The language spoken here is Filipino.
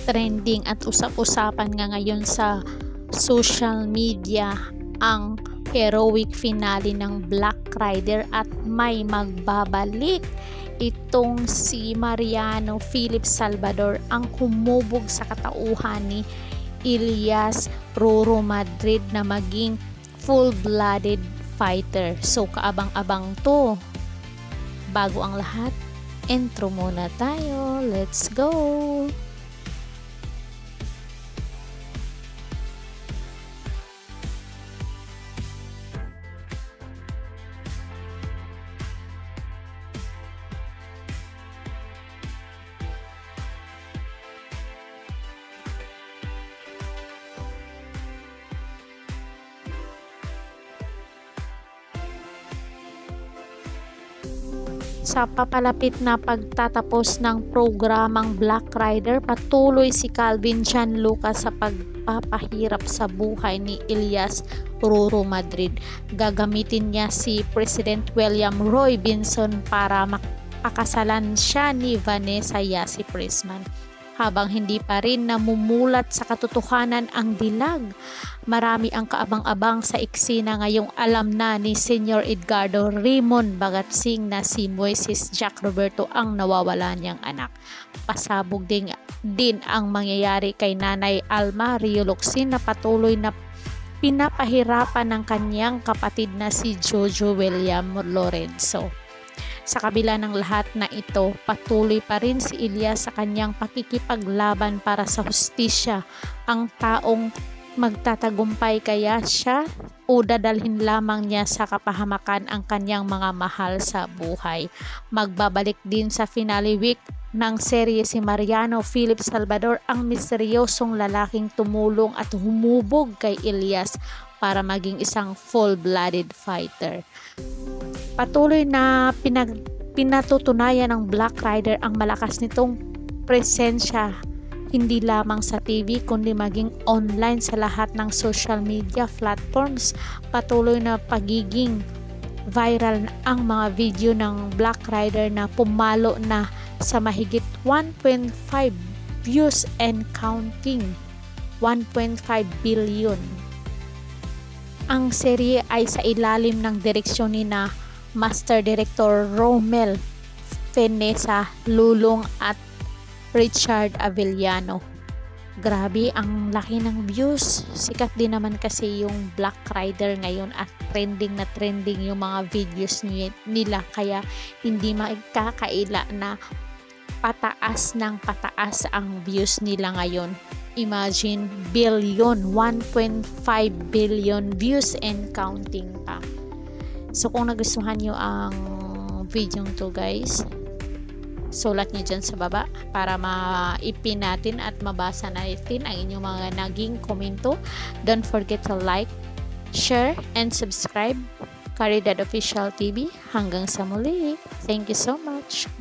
trending at usap-usapan nga ngayon sa social media ang heroic finale ng Black Rider at may magbabalik. Itong si Mariano Philip Salvador ang humubog sa katauhan ni Elias Roro Madrid na maging full-blooded fighter. So kaabang-abang to. Bago ang lahat, intro muna tayo. Let's go! Sa papalapit na pagtatapos ng programang Black Rider, patuloy si Calvin Gianluca sa pagpapahirap sa buhay ni Elias Roro Madrid. Gagamitin niya si President William Roy Bison para makakasalan siya ni Vanessa Yasi Prisman. Habang hindi pa rin namumulat sa katotohanan ang dilag, marami ang kaabang-abang sa eksena ngayong alam na ni Senior Edgardo Raymond Bagatsing na si Moises Jack Roberto ang nawawala niyang anak. Pasabog din ang mangyayari kay Nanay Alma Rioloxin na patuloy na pinapahirapan ng kanyang kapatid na si Jojo William Lorenzo. Sa kabila ng lahat na ito, patuloy pa rin si Elias sa kanyang pakikipaglaban para sa hustisya. Ang taong magtatagumpay kaya siya o dadalhin lamang niya sa kapahamakan ang kanyang mga mahal sa buhay. Magbabalik din sa finale week ng serye si Mariano Philip Salvador, ang misteryosong lalaking tumulong at humubog kay Elias para maging isang full-blooded fighter. Patuloy na pinatutunayan ng Black Rider ang malakas nitong presensya hindi lamang sa TV kundi maging online sa lahat ng social media platforms. Patuloy na pagiging viral ang mga video ng Black Rider na pumalo na sa mahigit 1.5 views and counting, 1.5 billion. Ang serye ay sa ilalim ng direksyon ni Master Director Romel Fenesa Lulong at Richard Avellano. Grabe, ang laki ng views. Sikat din naman kasi yung Black Rider ngayon at trending na trending yung mga videos nila, kaya hindi magkakaila na pataas ng pataas ang views nila ngayon. Imagine, billion, 1.5 billion views and counting pa. So kung nagustuhan nyo ang video to guys, sulat nyo dyan sa baba para maipin natin at mabasa natin ang inyong mga naging komento. Don't forget to like, share, and subscribe. Caridad Official TV. Hanggang sa muli. Thank you so much.